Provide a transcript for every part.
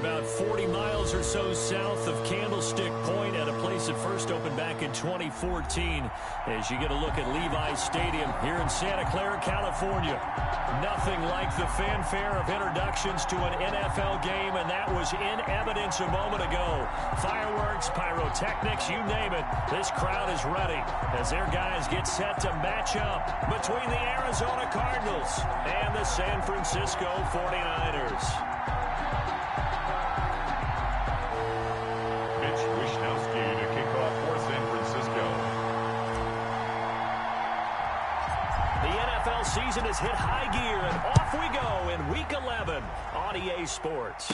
about 40 miles or so south of Candlestick Point at a place that first opened back in 2014 as you get a look at Levi's Stadium here in Santa Clara, California. Nothing like the fanfare of introductions to an NFL game, and that was in evidence a moment ago. Fireworks, pyrotechnics, you name it. This crowd is ready as their guys get set to match up between the Arizona Cardinals and the San Francisco 49ers. Season has hit high gear, and off we go in Week 11 on EA Sports.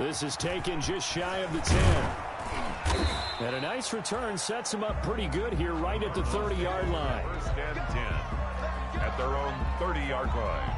This is taken just shy of the 10. And a nice return sets them up pretty good here right at the 30-yard line. First and 10 at their own 30-yard line.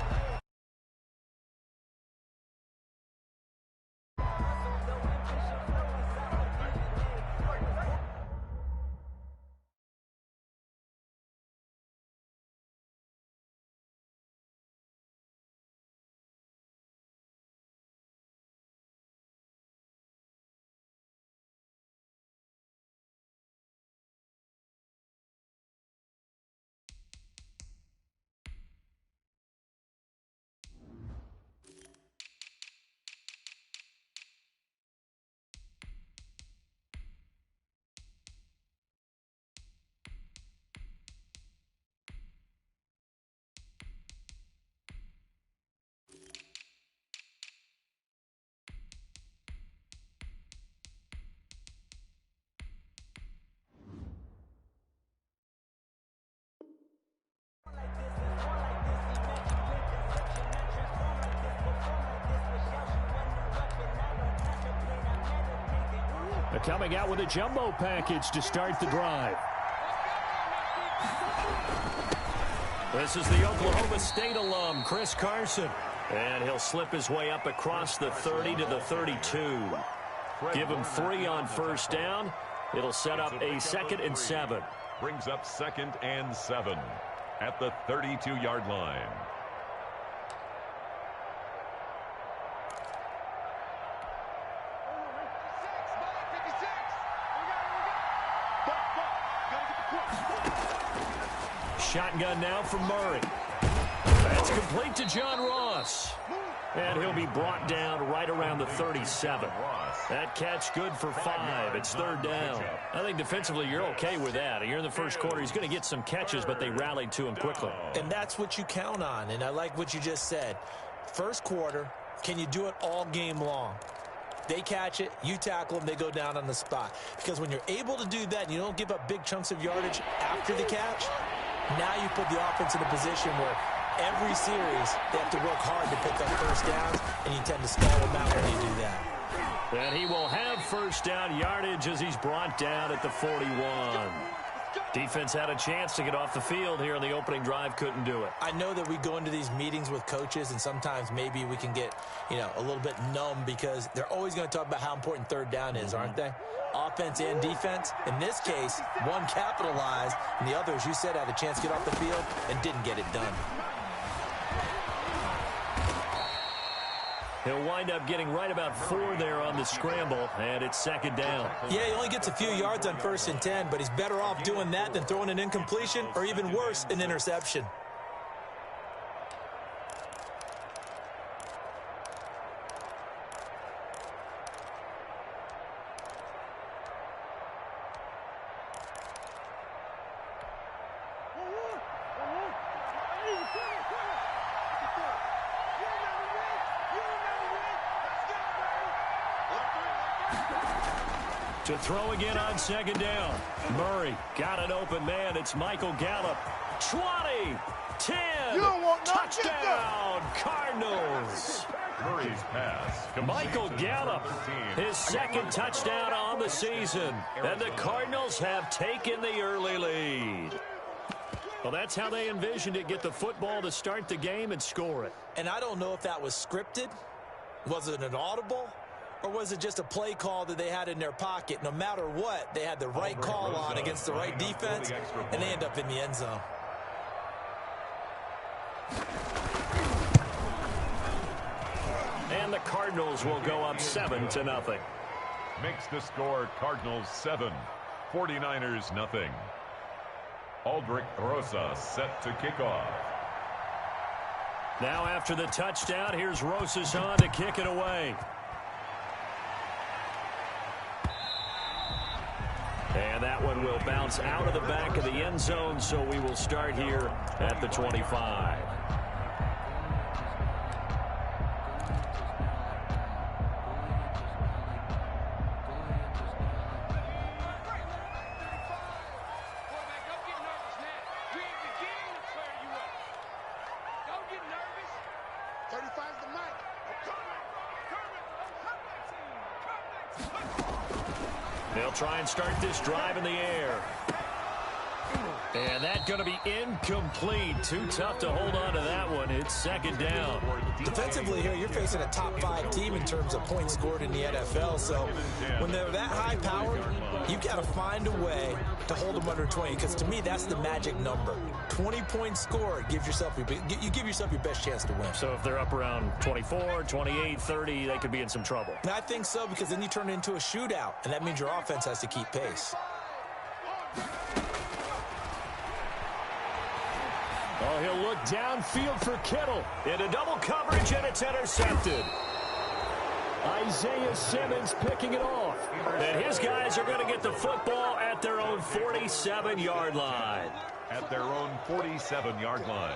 Coming out with a jumbo package to start the drive. This is the Oklahoma State alum, Chris Carson. And he'll slip his way up across the 30 to the 32. Give him 3 on first down. It'll set up a 2nd and 7. Brings up 2nd and 7 at the 32-yard line. Shotgun now from Murray. That's complete to John Ross. And he'll be brought down right around the 37. That catch good for 5. It's 3rd down. I think defensively you're okay with that. You're in the first quarter. He's going to get some catches, but they rallied to him quickly. And that's what you count on, and I like what you just said. First quarter, can you do it all game long? They catch it, you tackle them, they go down on the spot. Because when you're able to do that and you don't give up big chunks of yardage after the catch, now you put the offense in a position where every series they have to work hard to pick up first downs, and you tend to stall them out when you do that. And he will have first down yardage as he's brought down at the 41. Defense had a chance to get off the field here in the opening drive, couldn't do it. I know that we go into these meetings with coaches, and sometimes maybe we can get, a little bit numb because they're always going to talk about how important 3rd down is, aren't they? Offense and defense. In this case, one capitalized, and the other, as you said, had a chance to get off the field and didn't get it done. He'll wind up getting right about 4 there on the scramble, and it's 2nd down. Yeah, he only gets a few yards on 1st and 10, but he's better off doing that than throwing an incompletion or even worse, an interception. To throw again on 2nd down. Murray got an open man. It's Michael Gallup. 20, 10, touchdown, Cardinals. Murray's pass. Michael Gallup, his 2nd touchdown on the season. And the Cardinals have taken the early lead. Well, that's how they envisioned it, get the football to start the game and score it. And I don't know if that was scripted. Was it an audible? Or was it just a play call that they had in their pocket? No matter what, they had the right call on against the right defense, and they end up in the end zone. And and the Cardinals will go up 7-0. Makes the score Cardinals 7, 49ers nothing. Aldrich Rosas set to kick off. Now after the touchdown, here's Rosas on to kick it away. And that one will bounce out of the back of the end zone, so we will start here at the 25. They'll try and start this drive in the air. And that's going to be incomplete. Too tough to hold on to that one. It's second down. Defensively here, you're facing a top-5 team in terms of points scored in the NFL. So when they're that high-powered, you've got to find a way to hold them under 20. Because to me, that's the magic number. 20 points scored, you give yourself your best chance to win. So if they're up around 24, 28, 30, they could be in some trouble. And I think so, because then you turn it into a shootout, and that means your offense has to keep pace. Oh, he'll look downfield for Kittle. Into double coverage, and it's intercepted. Isaiah Simmons picking it off. And his guys are going to get the football at their own 47-yard line. At their own 47-yard line.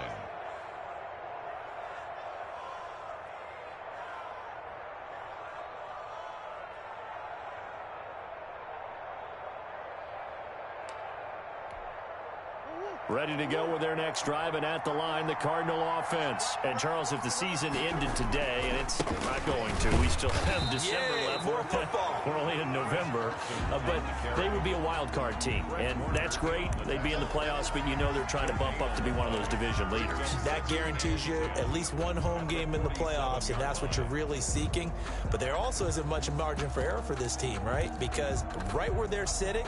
Ready to go with their next drive, and at the line, the Cardinal offense. And, Charles, if the season ended today, and it's not going to, we still have December left. More football. We're only in November. But they would be a wild card team, and that's great. They'd be in the playoffs, but you know they're trying to bump up to be one of those division leaders. That guarantees you at least one home game in the playoffs, and that's what you're really seeking. But there also isn't much margin for error for this team, right? Because right where they're sitting,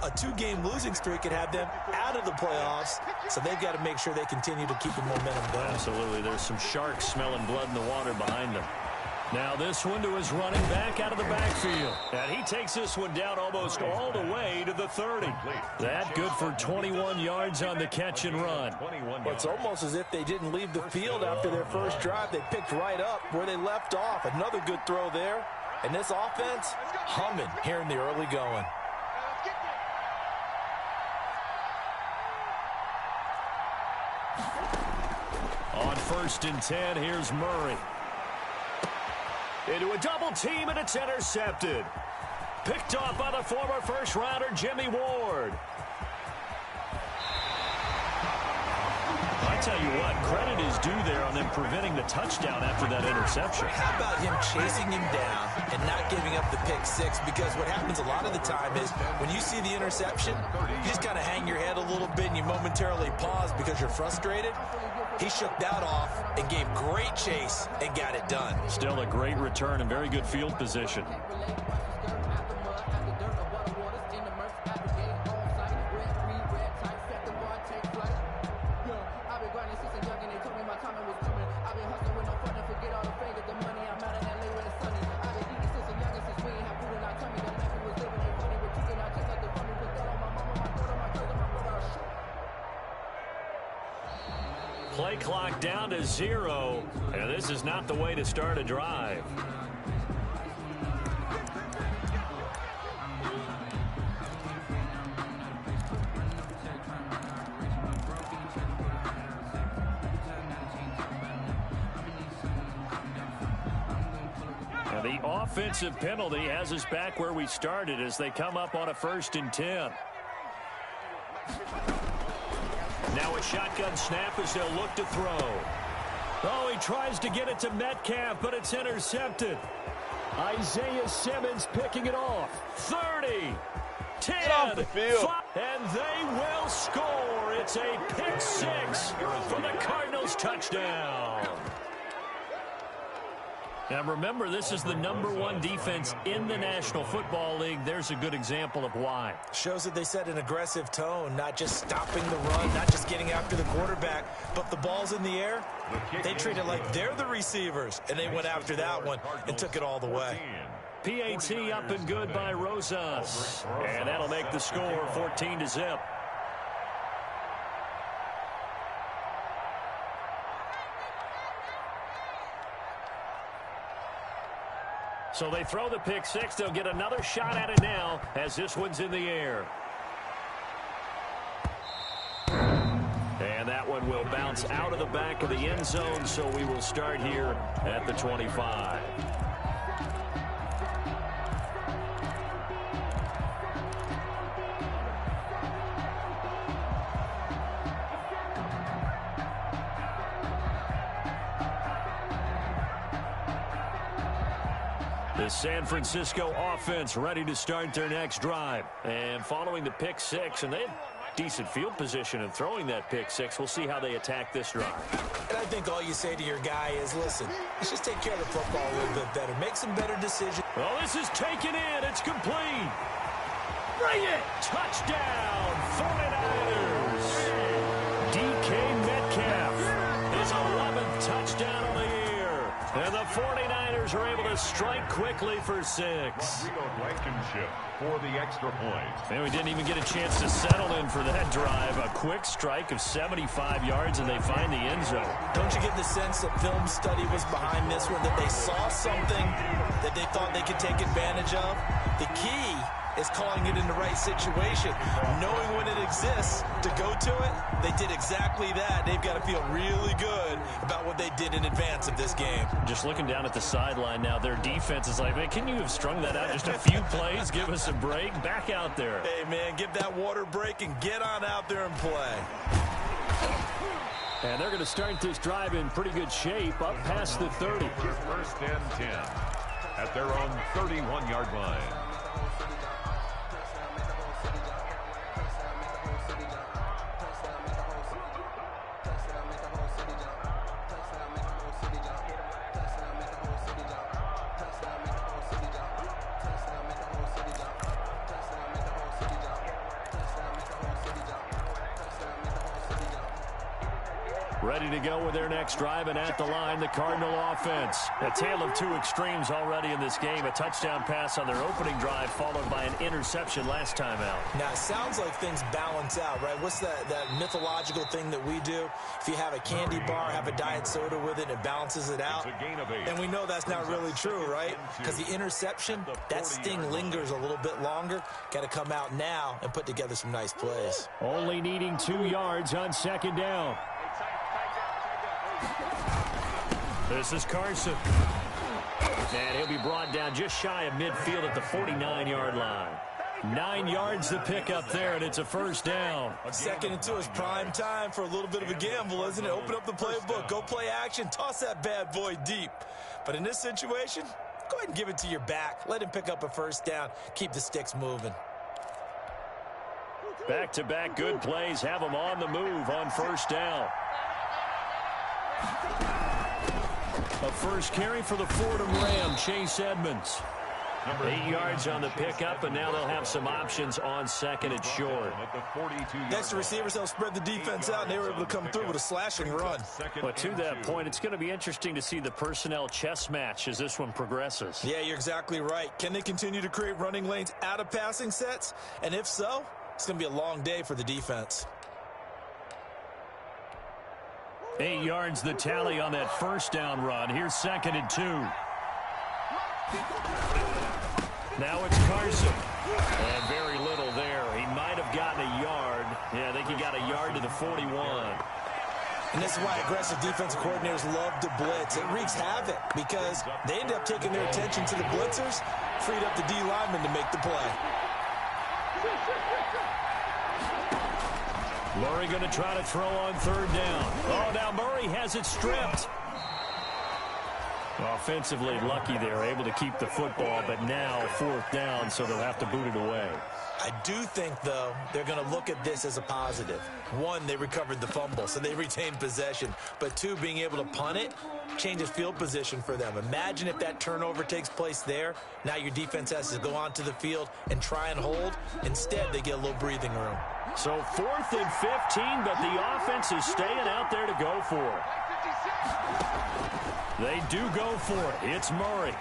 a 2-game losing streak could have them out of the playoffs, so they've got to make sure they continue to keep the momentum going. Absolutely. There's some sharks smelling blood in the water behind them. Now this one to his running back out of the backfield. And he takes this one down almost all the way to the 30. That good for 21 yards on the catch and run. Well, it's almost as if they didn't leave the field after their first drive. They picked right up where they left off. Another good throw there. And this offense, humming here in the early going. On 1st and 10, here's Murray. Into a double team, and it's intercepted. Picked off by the former first-rounder Jimmy Ward. I tell you what, credit is due there on them preventing the touchdown after that interception. How about him chasing him down and not giving up the pick six? Because what happens a lot of the time is when you see the interception, you just kind of hang your head a little bit and you momentarily pause because you're frustrated. He shook that off and gave great chase and got it done. Still a great return and very good field position. Play clock down to 0, and this is not the way to start a drive. And the offensive penalty has us back where we started as they come up on a 1st and 10. Now a shotgun snap as they'll look to throw. Oh, he tries to get it to Metcalf, but it's intercepted. Isaiah Simmons picking it off. 30, 10, get off the field. 5, and they will score. It's a pick 6 for the Cardinals touchdown. Now remember, this is the #1 defense in the National Football League. There's a good example of why. Shows that they set an aggressive tone, not just stopping the run, not just getting after the quarterback, but the ball's in the air. They treat it like they're the receivers, and they went after that one and took it all the way. PAT up and good by Rosas. And that'll make the score 14-0. So they throw the pick six. They'll get another shot at it now as this one's in the air. And that one will bounce out of the back of the end zone, so we will start here at the 25. The San Francisco offense ready to start their next drive. And following the pick six, and they had decent field position in throwing that pick six. We'll see how they attack this drive. And I think all you say to your guy is, listen, let's just take care of the football a little bit better. Make some better decisions. Well, this is taken in. It's complete. Bring it. Touchdown, 49ers. DK Metcalf, his 11th touchdown on the year. And the 49ers are able to strike quickly for 6. Blankenship for the extra point. And we didn't even get a chance to settle in for that drive. A quick strike of 75 yards, and they find the end zone. Don't you get the sense that film study was behind this one, that they saw something that they thought they could take advantage of? The key is calling it in the right situation, knowing when it exists to go to it. They did exactly that. They've got to feel really good about what they did in advance of this game. Just looking down at the sideline now, their defense is like, man, can you have strung that out just a few plays? Give us a break. Back out there. Hey, man, give that water break and get on out there and play. And they're going to start this drive in pretty good shape, up past the 30. First and 10 at their own 31-yard line. Ready to go with their next drive, and at the line, the Cardinal offense. A tale of two extremes already in this game. A touchdown pass on their opening drive, followed by an interception last time out. Now, it sounds like things balance out, right? What's that mythological thing that we do? If you have a candy bar, have a diet soda with it, it balances it out. And we know that's not really true, right? Because the interception, that sting lingers a little bit longer. Got to come out now and put together some nice plays. Only needing 2 yards on second down. This is Carson. And he'll be brought down just shy of midfield at the 49-yard line. 9 yards to pick up there, and it's a first down. 2nd and 2 is prime time for a little bit of a gamble, isn't it? Open up the playbook, go play action, toss that bad boy deep. But in this situation, go ahead and give it to your back. Let him pick up a first down. Keep the sticks moving. Back-to-back good plays have them on the move on first down. A first carry for the Fordham Ram, Chase Edmonds. 8 yards on the pickup, and now they'll have some options on second and short. Next to receivers, they'll spread the defense out, and they were able to come through with a slashing run. But to that point, it's going to be interesting to see the personnel chess match as this one progresses. Yeah, you're exactly right. Can they continue to create running lanes out of passing sets? And if so, it's going to be a long day for the defense. 8 yards the tally on that first down run. Here's 2nd and 2. Now it's Carson. And very little there. He might have gotten a yard. Yeah, I think he got a yard to the 41. And this is why aggressive defensive coordinators love to blitz. It wreaks havoc because they end up taking their attention to the blitzers, freed up the D lineman to make the play. Murray going to try to throw on third down. Oh, now Murray has it stripped. Offensively lucky they're able to keep the football, but now 4th down, so they'll have to boot it away. I do think, though, they're going to look at this as a positive. 1, they recovered the fumble, so they retained possession. But 2, being able to punt it changes field position for them. Imagine if that turnover takes place there. Now your defense has to go onto the field and try and hold. Instead, they get a little breathing room. So 4th and 15, but the offense is staying out there to go for it. They do go for it. It's Murray.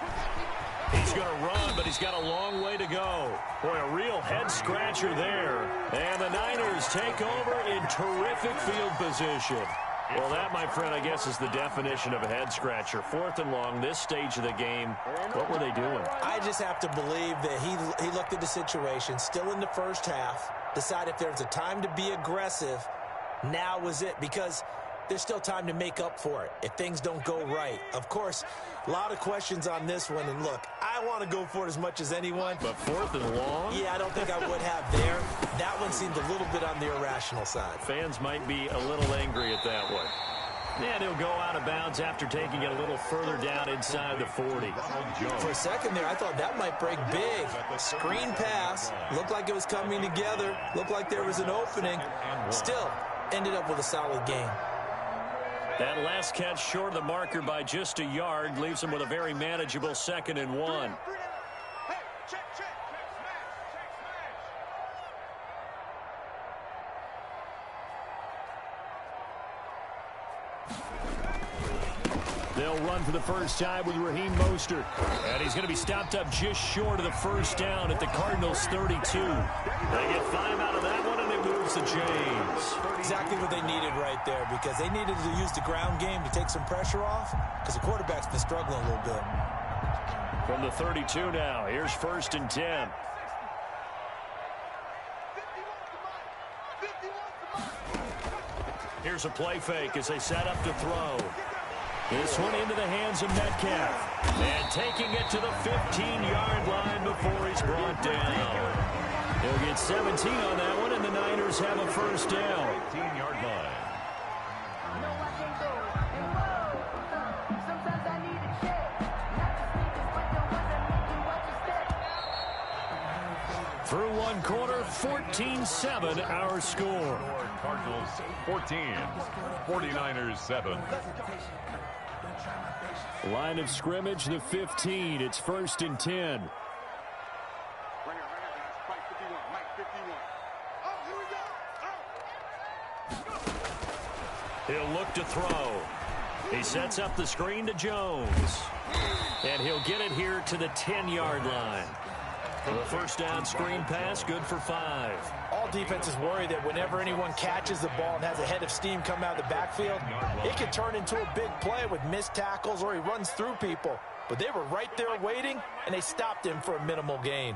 He's going to run, but he's got a long way to go. Boy, a real head-scratcher there. And the Niners take over in terrific field position. Well, that, my friend, I guess is the definition of a head-scratcher. 4th and long, this stage of the game. What were they doing? I just have to believe that he looked at the situation, still in the first half, decided if there's a time to be aggressive, now was it. Because there's still time to make up for it if things don't go right. Of course, a lot of questions on this one. And look, I want to go for it as much as anyone. But 4th and long? Yeah, I don't think I would have there. That one seemed a little bit on the irrational side. Fans might be a little angry at that one. And he'll go out of bounds after taking it a little further down inside the 40. For a second there, I thought that might break big. Screen pass. Looked like it was coming together. Looked like there was an opening. Still, ended up with a solid game. That last catch short of the marker by just a yard leaves him with a very manageable 2nd and 1. They'll run for the first time with Raheem Mostert. And he's going to be stopped up just short of the first down at the Cardinals' 32. They get 5 out of that one, and it moves the chains. Exactly what they needed right there, because they needed to use the ground game to take some pressure off, because the quarterback's been struggling a little bit. From the 32 now, here's 1st and 10. Here's a play fake as they set up to throw. This one into the hands of Metcalf. And taking it to the 15-yard line before he's brought down. He'll get 17 on that one, and the Niners have a first down. 15-yard line. Through one quarter, 14-7 our score. Cardinals 14, 49ers 7. Line of scrimmage, the 15. It's 1st and 10. He'll look to throw. He sets up the screen to Jones. And he'll get it here to the 10-yard line. For the first down screen pass, good for 5. All defenses worry that whenever anyone catches the ball and has a head of steam come out of the backfield, it can turn into a big play with missed tackles or he runs through people. But they were right there waiting, and they stopped him for a minimal gain.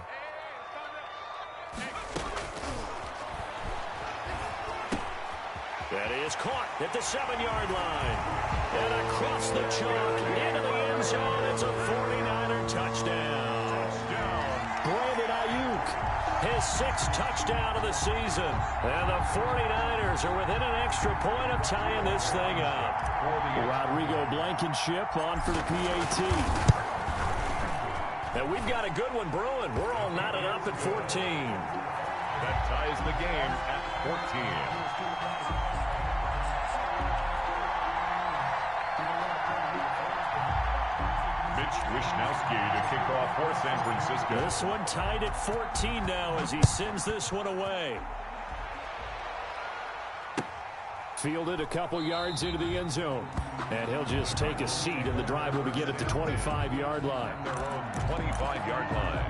That is caught at the 7-yard line. And across the chalk into the end zone. It's a 49er touchdown. Brandon Ayuk, his 6th touchdown of the season. And the 49ers are within an extra point of tying this thing up. Rodrigo Blankenship on for the PAT. And we've got a good one brewing. We're all knotted up at 14. That ties the game at 14. Wishnowski to kick off for San Francisco. This one tied at 14 now as he sends this one away. Fielded a couple yards into the end zone. And he'll just take a seat, and the drive will begin at the 25-yard line. Their own 25-yard line.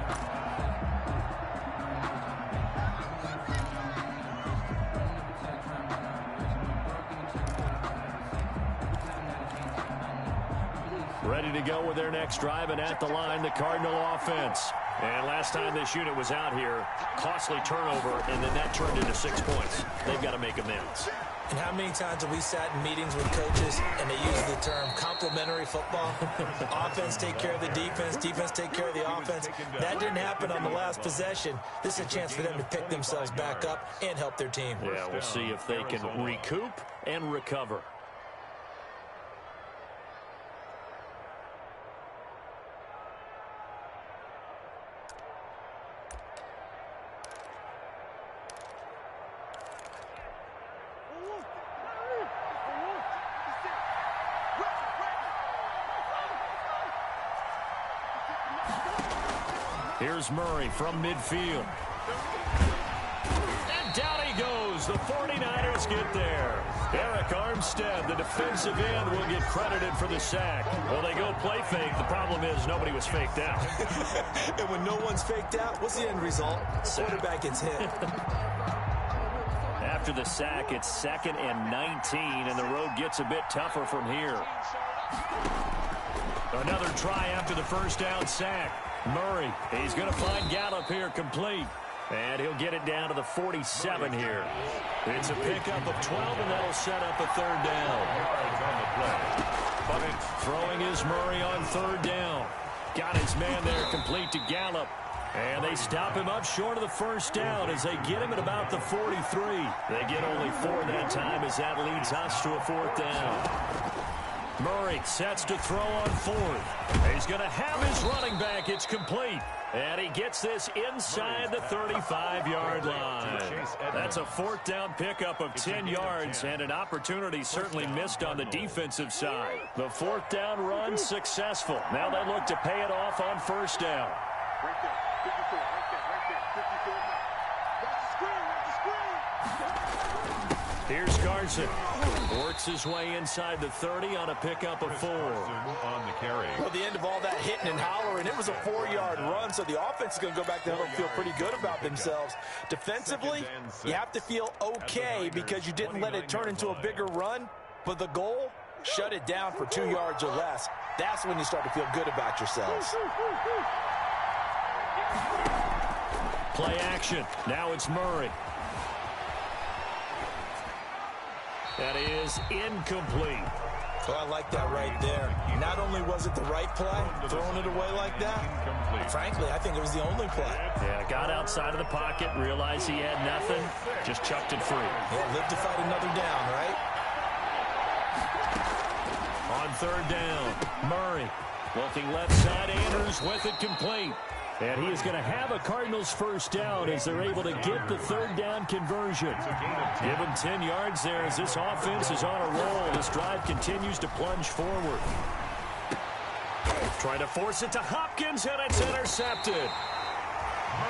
Ready to go with their next drive, and at the line, the Cardinal offense. And last time this unit was out here, costly turnover, and then that turned into 6 points. They've got to make amends. And how many times have we sat in meetings with coaches and they use the term complementary football? Offense take care of the defense, defense take care of the offense. That didn't happen on the last possession. This is a chance for them to pick themselves back up and help their team. Yeah, we'll see if they can recoup and recover. Here's Murray from midfield. And down he goes. The 49ers get there. Eric Armstead, the defensive end, will get credited for the sack. Well, they go play fake. The problem is nobody was faked out. And when no one's faked out, what's the end result? Quarterback gets hit. After the sack, it's 2nd and 19, and the road gets a bit tougher from here. Another try after the first down sack. Murray, he's going to find Gallup here complete. And he'll get it down to the 47 here. It's a pickup of 12, and that'll set up a 3rd down. Throwing is Murray on 3rd down. Got his man there complete to Gallup. And they stop him up short of the 1st down as they get him at about the 43. They get only 4 that time as that leads us to a 4th down. Murray sets to throw on 4th. He's going to have his running back. It's complete. And he gets this inside the 35-yard line. That's a 4th down pickup of 10 yards and an opportunity certainly missed on the defensive side. The 4th down run successful. Now they look to pay it off on 1st down. Right there, 54, right there, 54. Watch the screen, Here's Carson. Works his way inside the 30 on a pickup of 4. On the carry. Well, the end of all that hitting and hollering, it was a 4-yard run, so the offense is going to go back to home and feel pretty good about themselves. Defensively, you have to feel okay because you didn't let it turn into a bigger run, but the goal, shut it down for 2 yards or less. That's when you start to feel good about yourselves. Play action. Now it's Murray. That is incomplete. Well, I like that right there. Not only was it the right play, throwing it away like that, frankly, I think it was the only play. Yeah, got outside of the pocket, realized he had nothing, just chucked it free. Yeah, live to fight another down, right? On 3rd down, Murray looking left side, Andrews with it complete. And he is going to have a Cardinals 1st down as they're able to get the 3rd down conversion. Give him 10 yards there as this offense is on a roll. This drive continues to plunge forward. Trying to force it to Hopkins, and it's intercepted.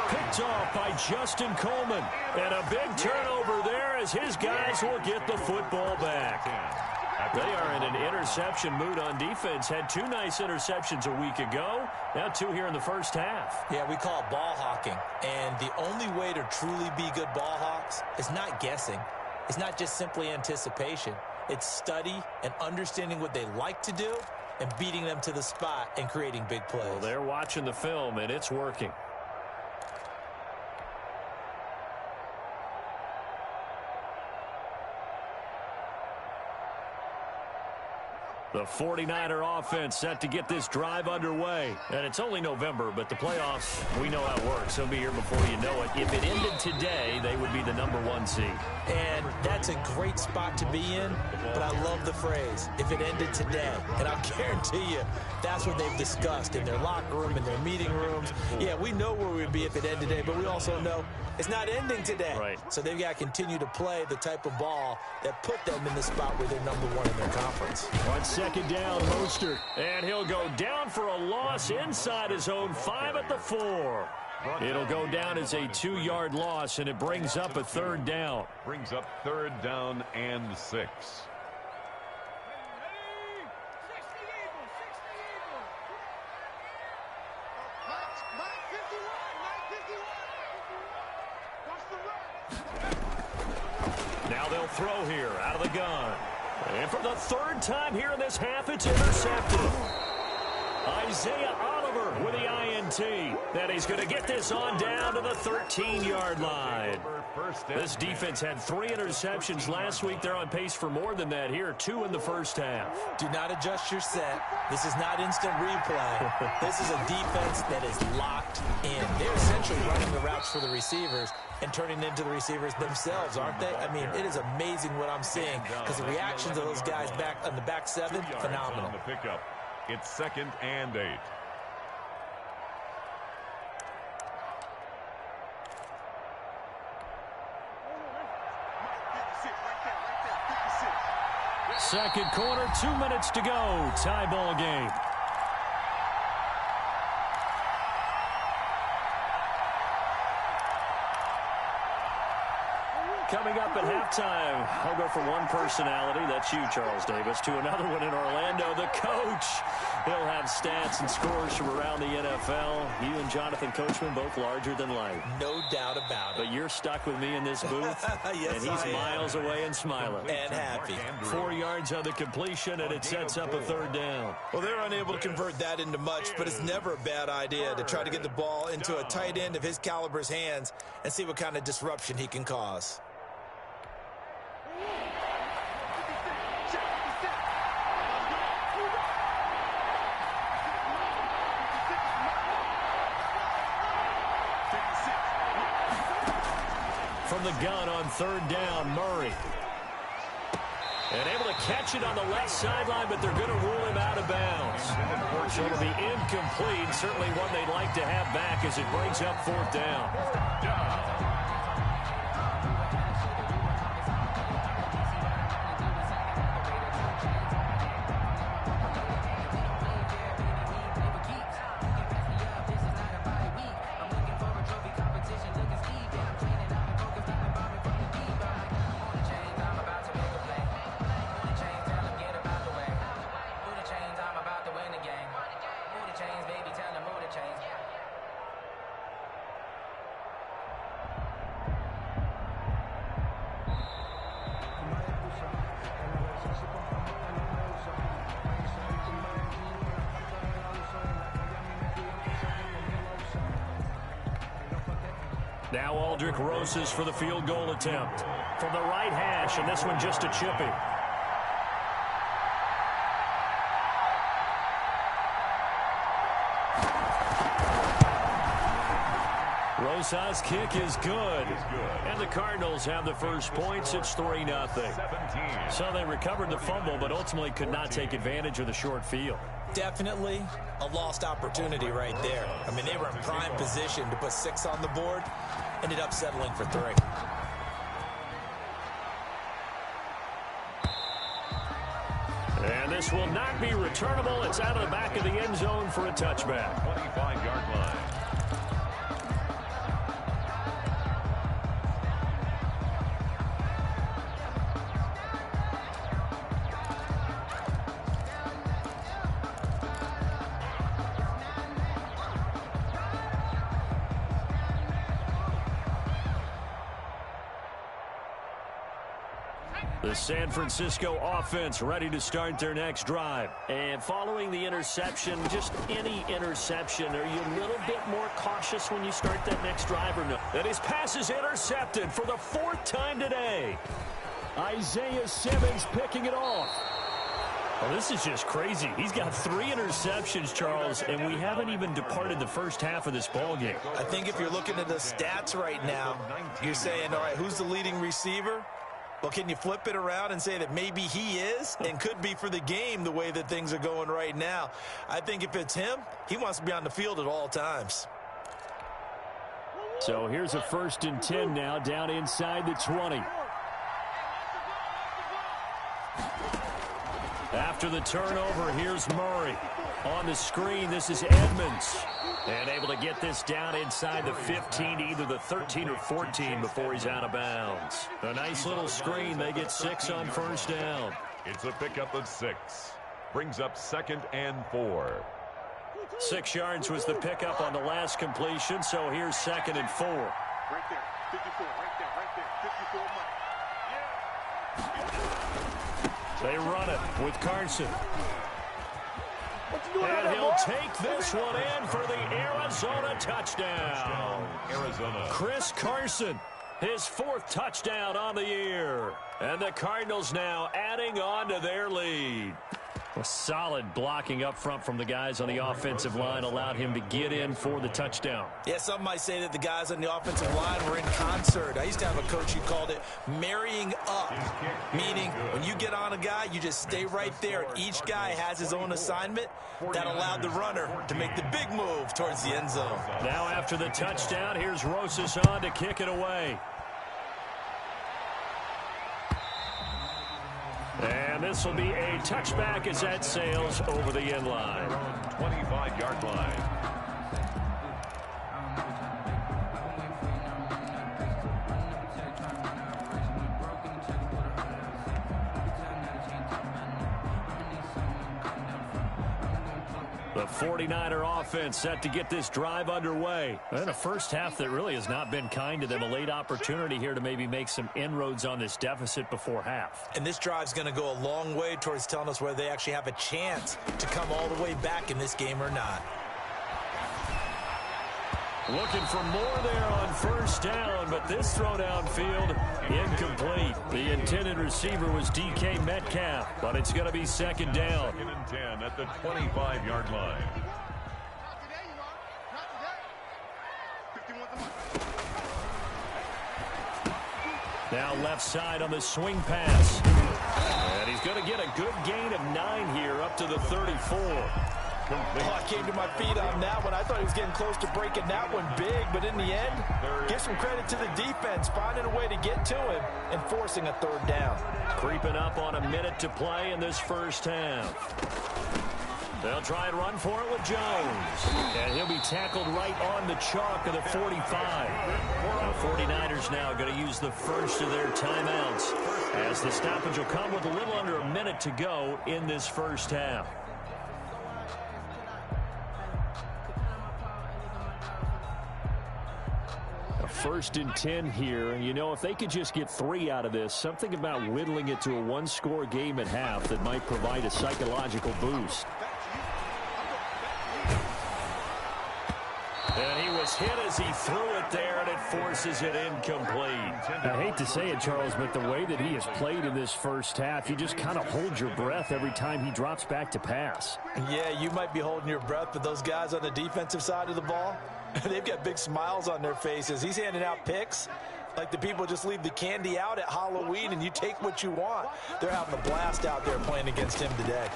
Picked off by Justin Coleman. And a big turnover there as his guys will get the football back. They are in an interception mood on defense. Had 2 nice interceptions a week ago. Now 2 here in the first half. Yeah, we call it ball hawking. And the only way to truly be good ball hawks is not guessing. It's not just simply anticipation. It's study and understanding what they like to do and beating them to the spot and creating big plays. Well, they're watching the film, and it's working. The 49er offense set to get this drive underway. And it's only November, but the playoffs, we know how it works. They'll be here before you know it. If it ended today, they would be the #1 seed. And that's a great spot to be in, but I love the phrase, if it ended today. And I'll guarantee you, that's what they've discussed in their locker room, in their meeting rooms. Yeah, we know where we'd be if it ended today, but we also know it's not ending today. Right. So they've got to continue to play the type of ball that put them in the spot where they're #1 in their conference. On 2nd down, Mostert. And he'll go down for a loss inside his own 5 at the 4. It'll go down as a 2-yard loss, and it brings up a 3rd down. Brings up 3rd down and 6. Now they'll throw here out of the gun. And for the 3rd time here in this half, it's intercepted. Isaiah Oliver with the INT. Then he's going to get this on down to the 13-yard line. This defense had 3 interceptions last week. They're on pace for more than that here, 2 in the first half. Do not adjust your set. This is not instant replay. This is a defense that is locked in. They're essentially running the routes for the receivers and turning into the receivers themselves, aren't they? I mean, it is amazing what I'm seeing because the reactions of those guys back on the back 7, phenomenal. It's 2nd and 8. Second quarter, 2 minutes to go. Tie ball game. Coming up at halftime, I'll go from one personality, that's you, Charles Davis, to another one in Orlando, the coach. He'll have stats and scores from around the NFL. You and Jonathan Coachman both larger than life. No doubt about it. But you're stuck with me in this booth, yes, and he's miles away and smiling. And happy. 4 yards on the completion, and it sets up a third down. Well, they're unable to convert that into much, but it's never a bad idea to try to get the ball into a tight end of his caliber's hands and see what kind of disruption he can cause. From the gun on third down, Murray. And able to catch it on the left sideline, but they're going to rule him out of bounds. So it'll be incomplete. Certainly one they'd like to have back as it brings up fourth down. Now Aldrich Rosas for the field goal attempt. From the right hash, and this one just a chippy. Rosas' kick is good. And the Cardinals have the first points. It's 3-0. So they recovered the fumble, but ultimately could not take advantage of the short field. Definitely a lost opportunity right there. I mean, they were in prime position to put 6 on the board. Ended up settling for 3. And this will not be returnable. It's out of the back of the end zone for a touchback. 25-yard line. The San Francisco offense ready to start their next drive. And following the interception, just any interception, are you a little bit more cautious when you start that next drive or no? And his pass is intercepted for the 4th time today. Isaiah Simmons picking it off. Well, this is just crazy. He's got 3 interceptions, Charles, and we haven't even departed the first half of this ballgame. I think if you're looking at the stats right now, you're saying, all right, who's the leading receiver? Well, can you flip it around and say that maybe he is and could be for the game the way that things are going right now? I think if it's him, he wants to be on the field at all times. So here's a 1st and 10 now down inside the 20. After the turnover, here's Murray. On the screen, this is Edmonds. And able to get this down inside the 15 to either the 13 or 14 before he's out of bounds. A nice little screen. They get 6 on first down. It's a pickup of 6. Brings up 2nd and 4. 6 yards was the pickup on the last completion, so here's 2nd and 4. Right there, 54, right there, 54 money. They run it with Carson. And he'll take this one in for the Arizona touchdown. Arizona. Chris Carson, his 4th touchdown on the year. And the Cardinals now adding on to their lead. A solid blocking up front from the guys on the offensive line allowed him to get in for the touchdown. Yeah, some might say that the guys on the offensive line were in concert. I used to have a coach who called it marrying up, meaning when you get on a guy, you just stay right there. Each guy has his own assignment. That allowed the runner to make the big move towards the end zone. Now after the touchdown, here's Rosas on to kick it away. And this will be a touchback as that sails over the end line. 25-yard line. 49er offense set to get this drive underway. And a first half that really has not been kind to them. A late opportunity here to maybe make some inroads on this deficit before half. And this drive's going to go a long way towards telling us whether they actually have a chance to come all the way back in this game or not. Looking for more there on first down, but this throw downfield incomplete. The intended receiver was DK Metcalf, but it's going to be second down. 2nd and 10 at the 25-yard line. Now left side on the swing pass. And he's going to get a good gain of 9 here up to the 34. Oh, I came to my feet on that one. I thought he was getting close to breaking that one big, but in the end, give some credit to the defense, finding a way to get to him and forcing a third down. Creeping up on a minute to play in this first half. They'll try and run for it with Jones. And he'll be tackled right on the chalk of the 45. The 49ers now going to use the first of their timeouts, as the stoppage will come with a little under a minute to go in this first half. A 1st and 10 here, and you know, if they could just get 3 out of this, something about whittling it to a one-score game at half that might provide a psychological boost. And he was hit as he threw it there, and it forces it incomplete. I hate to say it, Charles, but the way that he has played in this first half, you just kind of hold your breath every time he drops back to pass. Yeah, you might be holding your breath, but those guys on the defensive side of the ball, they've got big smiles on their faces. He's handing out picks like the people just leave the candy out at Halloween and you take what you want. They're having a blast out there playing against him today.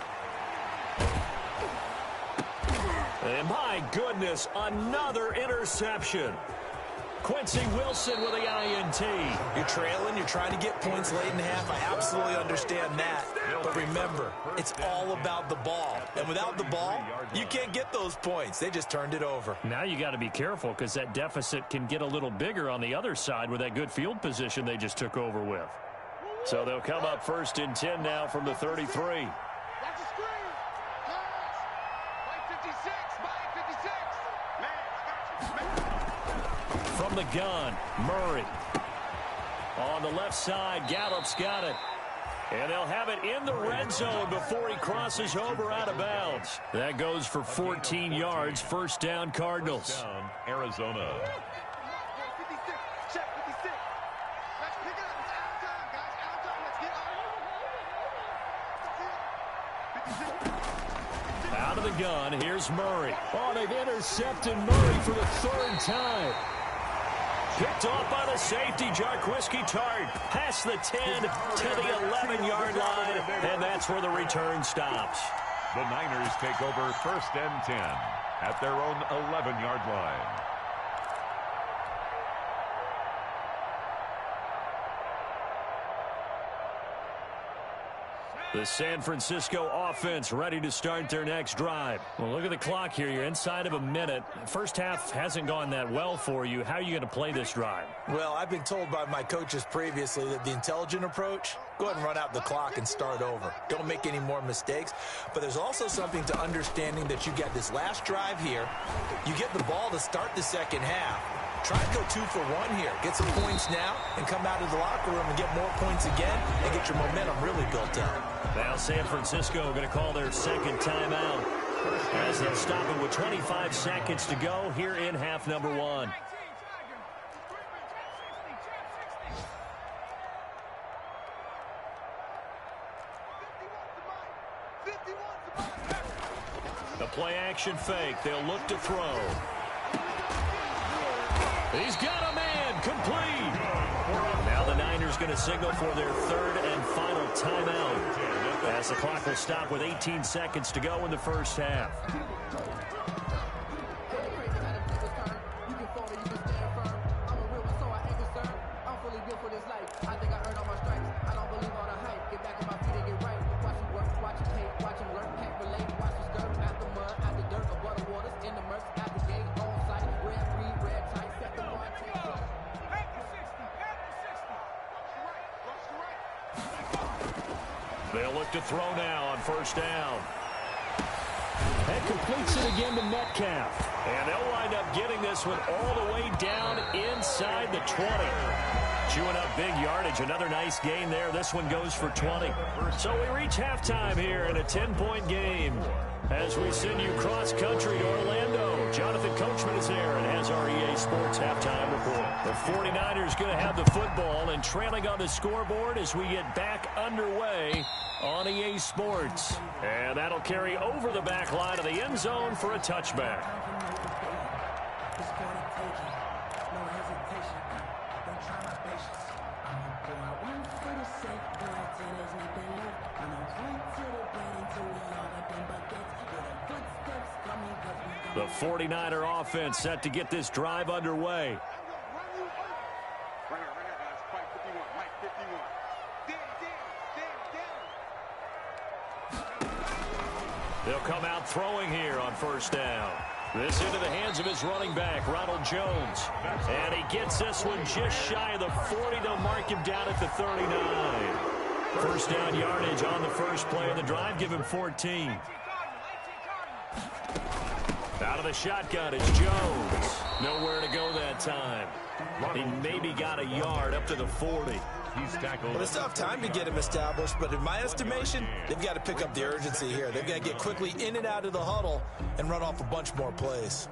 And my goodness, another interception. Quincy Wilson with the INT. You're trailing, you're trying to get points late in the half. I absolutely understand that. But remember, it's all about the ball. And without the ball, you can't get those points. They just turned it over. Now you got to be careful, because that deficit can get a little bigger on the other side with that good field position they just took over with. So they'll come up 1st and 10 now from the 33. From the gun, Murray. On the left side, Gallup's got it. And they'll have it in the red zone before he crosses over out of bounds. That goes for 14 yards. First down, Cardinals. First down, Arizona. Out of the gun, here's Murray. Oh, they've intercepted Murray for the 3rd time. Picked off by the safety, Jarquiski Tart. Past the 10 to the 11-yard line, and that's where the return stops. The Niners take over 1st and 10 at their own 11-yard line. The San Francisco offense ready to start their next drive. Well, look at the clock here. You're inside of a minute. First half hasn't gone that well for you. How are you going to play this drive? Well, I've been told by my coaches previously that the intelligent approach, go ahead and run out the clock and start over. Don't make any more mistakes. But there's also something to understanding that you get this last drive here. You get the ball to start the second half. Try to go 2 for 1 here. Get some points now and come out of the locker room and get more points again and get your momentum really built up. Now San Francisco going to call their second timeout as they'll stop it with 25 seconds to go here in half number 1. The play action fake. They'll look to throw. He's got a man, complete. Now the Niners going to signal for their 3rd and final timeout, as the clock will stop with 18 seconds to go in the first half. They'll look to throw now on first down. And completes it again to Metcalf. And they'll wind up getting this one all the way down inside the 20. Chewing up big yardage. Another nice gain there. This one goes for 20. So we reach halftime here in a 10-point game. As we send you cross-country to Orlando, Jonathan Coachman is there and has our EA Sports halftime report. The 49ers going to have the football and trailing on the scoreboard as we get back underway on EA Sports. And that'll carry over the back line of the end zone for a touchback. The 49er offense set to get this drive underway. They'll come out throwing here on first down. This into the hands of his running back, Ronald Jones. And he gets this one just shy of the 40. They'll mark him down at the 39. First down yardage on the first play of the drive. Give him 14. Out of the shotgun, it's Jones. Nowhere to go that time. He maybe got a yard up to the 40. He's tackled. Well, it's tough time to get him established, but in my estimation, they've got to pick up the urgency here. They've got to get quickly in and out of the huddle and run off a bunch more plays.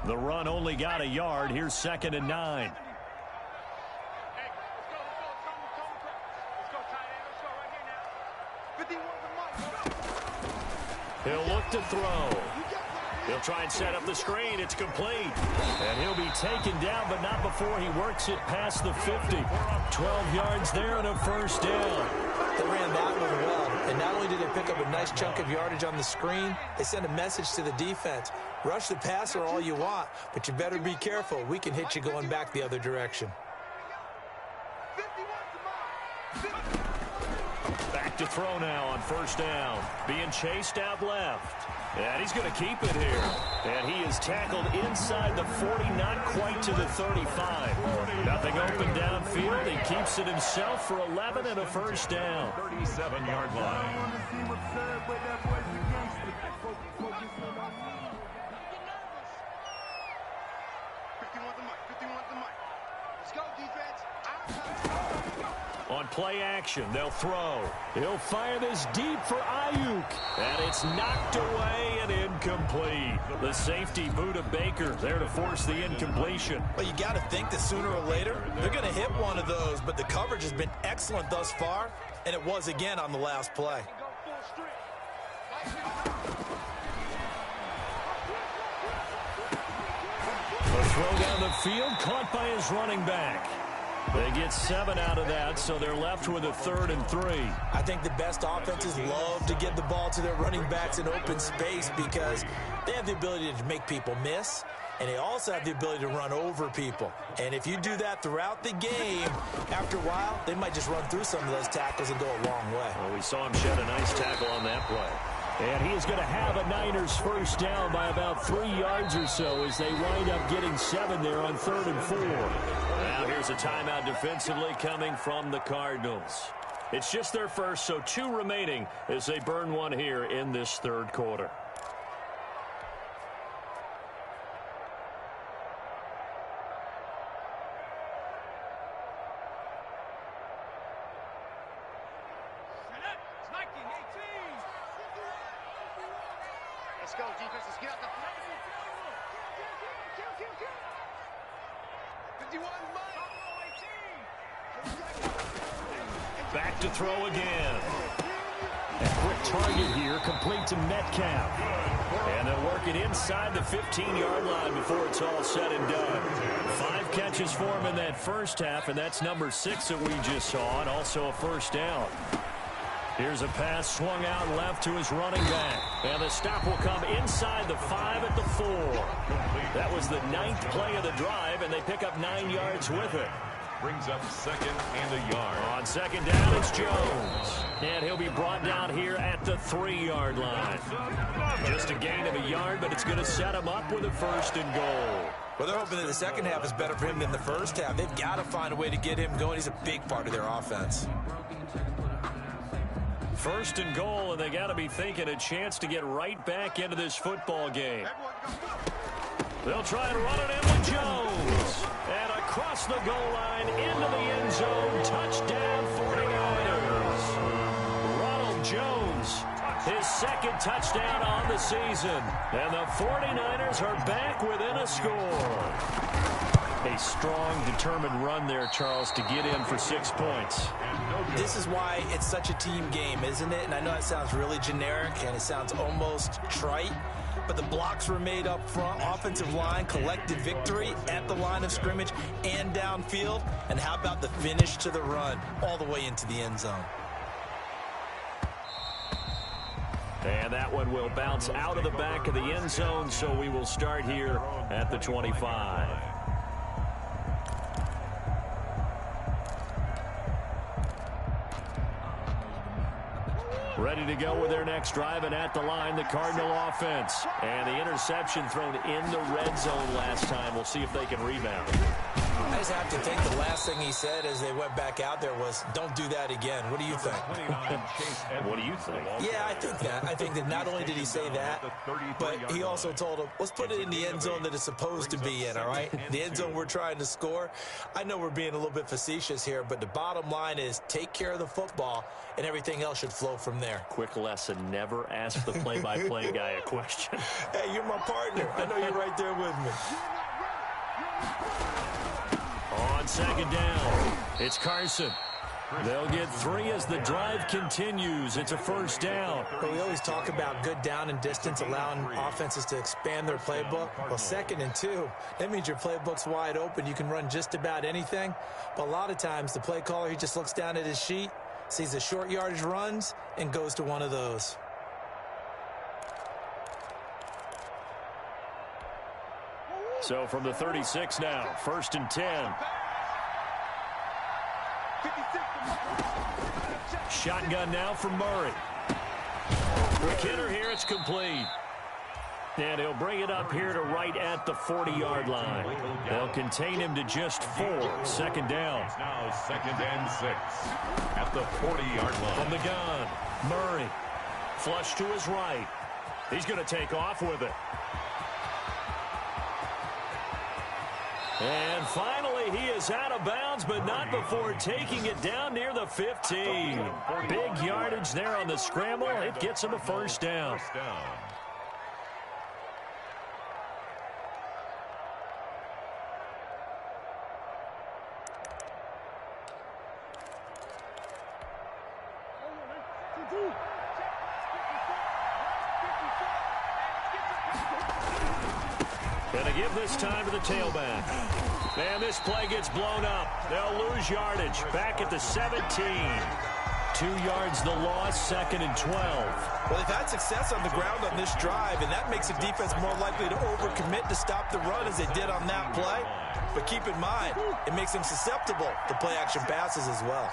The run only got a yard. Here's 2nd and 9. He'll look to throw. He'll try and set up the screen. It's complete. And he'll be taken down, but not before he works it past the 50. 12 yards there and a first down. They ran that one well. And not only did they pick up a nice chunk of yardage on the screen, they sent a message to the defense. Rush the passer all you want, but you better be careful. We can hit you going back the other direction. Back to throw now on first down. Being chased out left. And he's going to keep it here. And he is tackled inside the 40, not quite to the 35. Nothing open downfield. He keeps it himself for 11 and a first down. 37-yard line. On play action, they'll throw. He'll fire this deep for Ayuk. And it's knocked away and incomplete. The safety, Buda Baker, there to force the incompletion. Well, you got to think that sooner or later, they're going to hit one of those, but the coverage has been excellent thus far, and it was again on the last play. A throw down the field, caught by his running back. They get 7 out of that, so they're left with a 3rd and 3. I think the best offenses love to get the ball to their running backs in open space because they have the ability to make people miss, and they also have the ability to run over people. And if you do that throughout the game, after a while, they might just run through some of those tackles and go a long way. Well, we saw him shed a nice tackle on that play. And he is going to have a Niners first down by about 3 yards or so as they wind up getting 7 there on 3rd and 4. Now here's a timeout defensively coming from the Cardinals. It's just their first, so 2 remaining as they burn one here in this 3rd quarter. Let's go, defense. Let's get out the 51. Back to throw again. A quick target here, complete to Metcalf. And they'll work it inside the 15-yard line before it's all said and done. 5 catches for him in that first half, and that's number 6 that we just saw, and also a first down. Here's a pass swung out left to his running back. And the stop will come inside the 5 at the 4. That was the 9th play of the drive, and they pick up 9 yards with it. Brings up 2nd and a yard. On 2nd down, it's Jones. And he'll be brought down here at the 3-yard line. Just a gain of a yard, but it's going to set him up with a 1st and goal. Well, they're hoping that the second half is better for him than the first half. They've got to find a way to get him going. He's a big part of their offense. First and goal, and they got to be thinking a chance to get right back into this football game. They'll try and run it in with Jones. And across the goal line, into the end zone, touchdown 49ers. Ronald Jones, his second touchdown on the season. And the 49ers are back within a score. A strong, determined run there, Charles, to get in for 6 points. This is why it's such a team game, isn't it? And I know it sounds really generic and it sounds almost trite, but the blocks were made up front. Offensive line collected victory at the line of scrimmage and downfield. And how about the finish to the run all the way into the end zone? And that one will bounce out of the back of the end zone, so we will start here at the 25. Ready to go with their next drive, and at the line, the Cardinal offense. And the interception thrown in the red zone last time. We'll see if they can rebound. I just have to think the last thing he said as they went back out there was, don't do that again. What do you think? What do you think? Yeah, I think that. I think that not only did he say that, but he also told him, let's put it in the end zone that it's supposed to be in, all right? The end zone we're trying to score. I know we're being a little bit facetious here, but the bottom line is take care of the football, and everything else should flow from there. Quick lesson, never ask the play-by-play guy a question. Hey, you're my partner. I know you're right there with me. On second down, it's Carson. They'll get 3 as the drive continues. It's a first down. But we always talk about good down and distance, allowing offenses to expand their playbook. Well, 2nd and 2, that means your playbook's wide open. You can run just about anything. But a lot of times, the play caller, he just looks down at his sheet, sees the short yardage runs, and goes to one of those. So from the 36 now, 1st and 10. Shotgun now from Murray. Quick hitter here, it's complete. And he'll bring it up here to right at the 40-yard line. They'll contain him to just 4. 2nd down. It's now 2nd and 6 at the 40-yard line. From the gun, Murray. Flush to his right. He's going to take off with it. And finally, he is out of bounds, but not before taking it down near the 15. Big yardage there on the scramble. It gets him a first down. Going to give this time to the tailback. And this play gets blown up. They'll lose yardage. Back at the 17. 2 yards the loss, 2nd and 12. Well, they've had success on the ground on this drive, and that makes the defense more likely to overcommit to stop the run as they did on that play. But keep in mind, it makes them susceptible to play-action passes as well.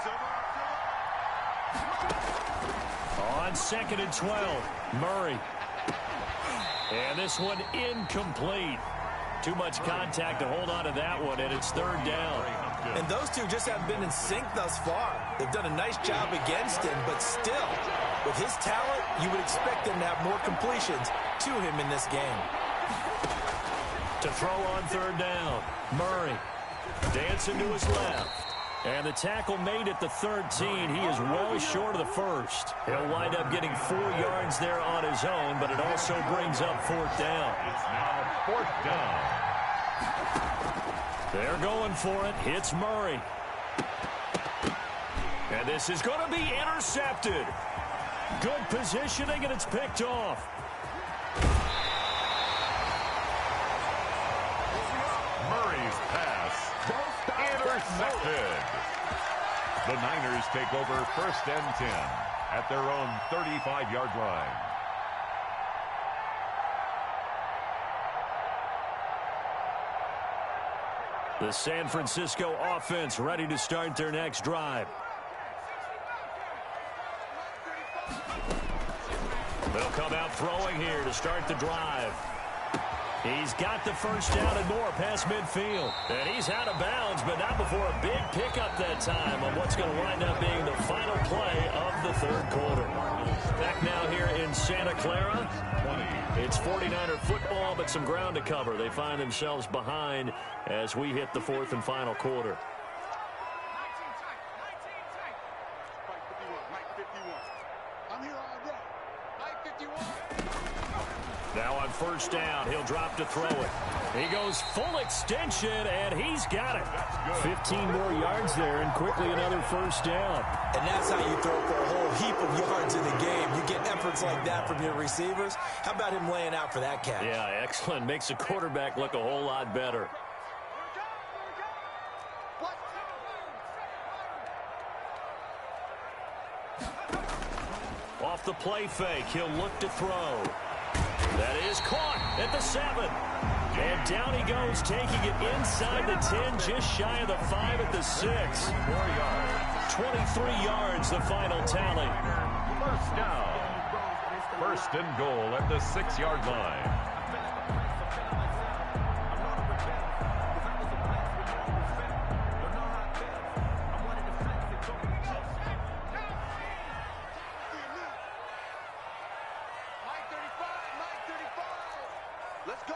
On 2nd and 12, Murray. And this one incomplete. Too much contact to hold on to that one, and it's 3rd down. And those two just haven't been in sync thus far. They've done a nice job against him, but still, with his talent, you would expect them to have more completions to him in this game. To throw on 3rd down, Murray dancing to his left. And the tackle made at the 13. He is well short of the first. He'll wind up getting 4 yards there on his own, but it also brings up 4th down. It's now 4th down. They're going for it. It's Murray. And this is going to be intercepted. Good positioning, and it's picked off. Murray's pass intercepted. The Niners take over 1st and 10 at their own 35-yard line. The San Francisco offense ready to start their next drive. They'll come out throwing here to start the drive. He's got the first down and more past midfield. And he's out of bounds, but not before a big pickup that time on what's going to wind up being the final play of the third quarter. Back now here in Santa Clara. It's 49er football, but some ground to cover. They find themselves behind as we hit the fourth and final quarter. Now on first down, he'll drop to throw it. He goes full extension, and he's got it. 15 more yards there, and quickly another first down. And that's how you throw for a whole heap of yards in the game. You get efforts like that from your receivers. How about him laying out for that catch? Yeah, excellent. Makes the quarterback look a whole lot better. Off the play fake, he'll look to throw. That is caught at the 7. And down he goes, taking it inside the 10, just shy of the 5 at the 6. 23 yards, the final tally. First down. First and goal at the 6-yard line. Let's go.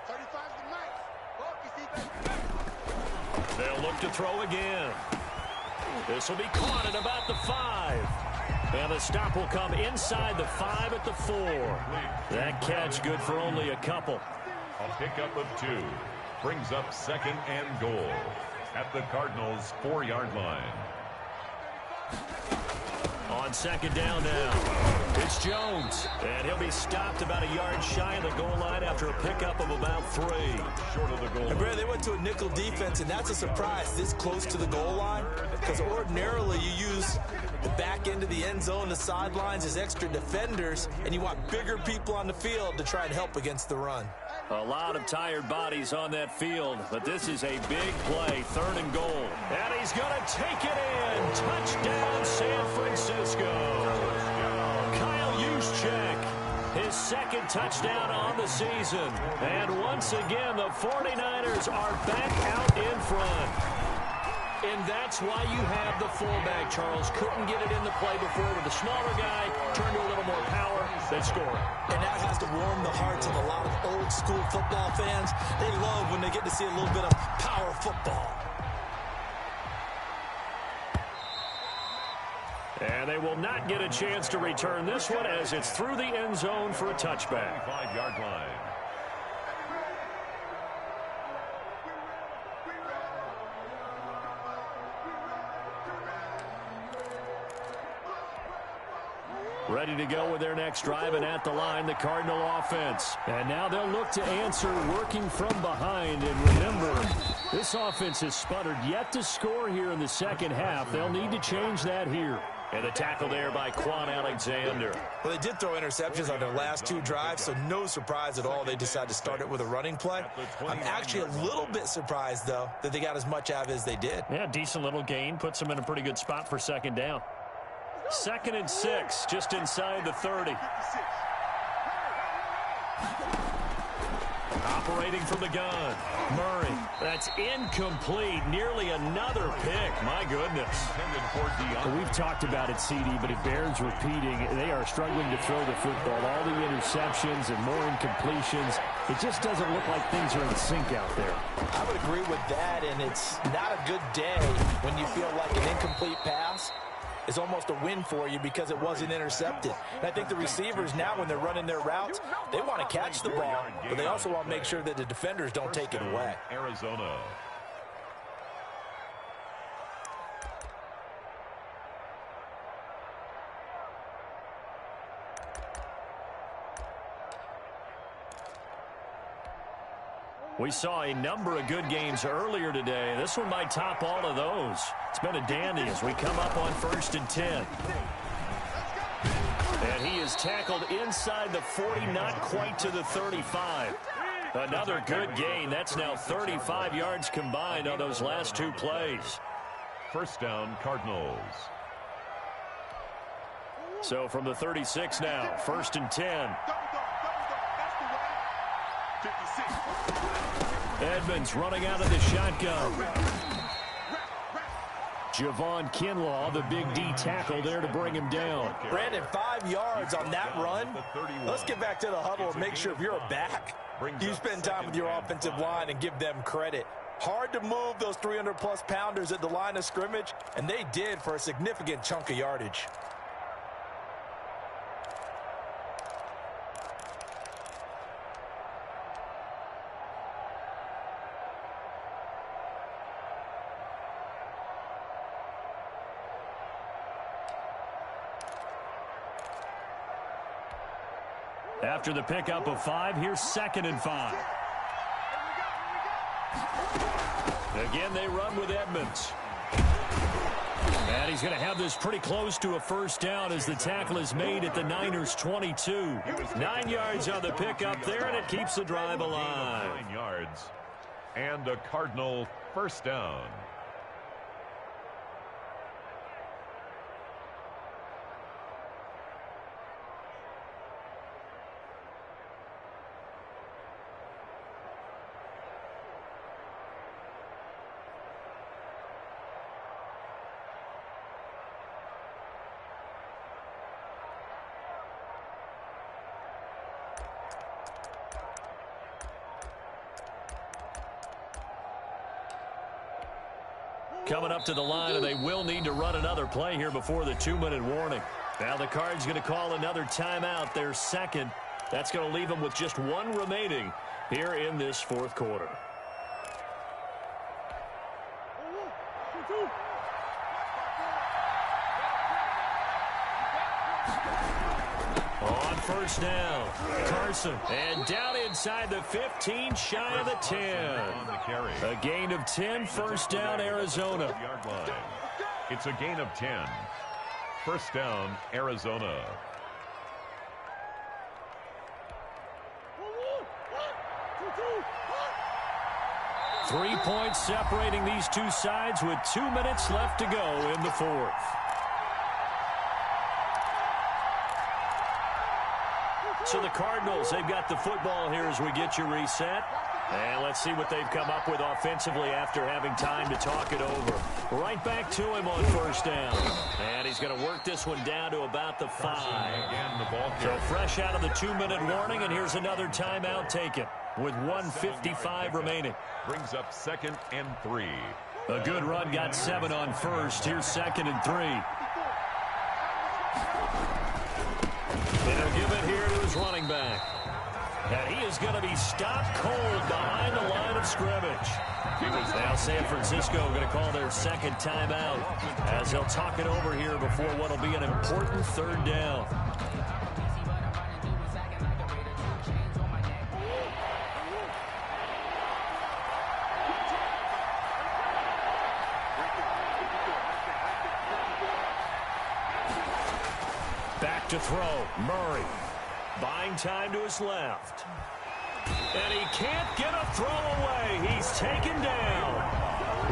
35's the max. They'll look to throw again. This will be caught at about the 5. And the stop will come inside the 5 at the 4. That catch good for only a couple. A pickup of 2 brings up second and goal at the Cardinals' 4-yard line. On second down now, it's Jones. And he'll be stopped about a yard shy of the goal line after a pickup of about 3. Short of the goal line. Brad, they went to a nickel defense, and that's a surprise this close to the goal line, because ordinarily you use the back end of the end zone, the sidelines as extra defenders, and you want bigger people on the field to try and help against the run. A lot of tired bodies on that field, but this is a big play, third and goal. And he's going to take it in. Touchdown, San Francisco. Kyle Juszczyk, his second touchdown on the season. And once again, the 49ers are back out in front. And that's why you have the fullback, Charles. Couldn't get it in the play before with the smaller guy. Turned to a little more power. They score. And that has to warm the hearts of a lot of old-school football fans. They love when they get to see a little bit of power football. And they will not get a chance to return this one as it's through the end zone for a touchback. 5-yard line. Ready to go with their next drive, and at the line, the Cardinal offense. And now they'll look to answer working from behind. And remember, this offense has sputtered yet to score here in the second half. They'll need to change that here. And the tackle there by Quan Alexander. Well, they did throw interceptions on their last 2 drives, so no surprise at all they decided to start it with a running play. I'm actually a little bit surprised, though, that they got as much out of it as they did. Yeah, decent little gain. Puts them in a pretty good spot for second down. 2nd and 6, just inside the 30. Operating from the gun. Murray. That's incomplete. Nearly another pick. My goodness. Well, we've talked about it, CD, but it bears repeating. They are struggling to throw the football. All the interceptions and more incompletions. It just doesn't look like things are in sync out there. I would agree with that, and it's not a good day when you feel like an incomplete pass is almost a win for you because it wasn't intercepted. And I think the receivers now, when they're running their routes, they want to catch the ball, but they also want to make sure that the defenders don't take it away. Arizona. We saw a number of good games earlier today. This one might top all of those. It's been a dandy as we come up on 1st and 10. And he is tackled inside the 40, not quite to the 35. Another good gain. That's now 35 yards combined on those last 2 plays. First down, Cardinals. So from the 36 now, 1st and 10. Edmonds running out of the shotgun. Javon Kinlaw, the big D tackle there to bring him down. Brandon, 5 yards on that run. Let's get back to the huddle and make sure if you're a back, you spend time with your offensive line and give them credit. Hard to move those 300-plus pounders at the line of scrimmage, and they did for a significant chunk of yardage. After the pickup of 5, here's 2nd and 5. Again, they run with Edmonds. And he's going to have this pretty close to a first down as the tackle is made at the Niners' 22. 9 yards on the pickup there, and it keeps the drive alive. 9 yards and a Cardinal first down. Coming up to the line, and they will need to run another play here before the 2-minute warning. Now the Cards going to call another timeout, their second. That's going to leave them with just 1 remaining here in this 4th quarter. On first down, Carson, and down inside the 15, shy of the 10. A gain of 10, first down, Arizona. It's a gain of 10. First down, Arizona. Three points separating these two sides with 2 minutes left to go in the 4th. So the Cardinals, they've got the football here as we get you reset. And let's see what they've come up with offensively after having time to talk it over. Right back to him on first down. And he's going to work this one down to about the 5. So fresh out of the 2-minute warning, and here's another timeout taken with 1:55 remaining. Brings up 2nd and 3. A good run got 7 on first. Here's 2nd and 3. And he'll give it here to his running back. And he is going to be stopped cold behind the line of scrimmage. Now San Francisco going to call their second timeout as they'll talk it over here before what will be an important 3rd down. Back to throw, Murray. Buying time to his left. And he can't get a throw away. He's taken down.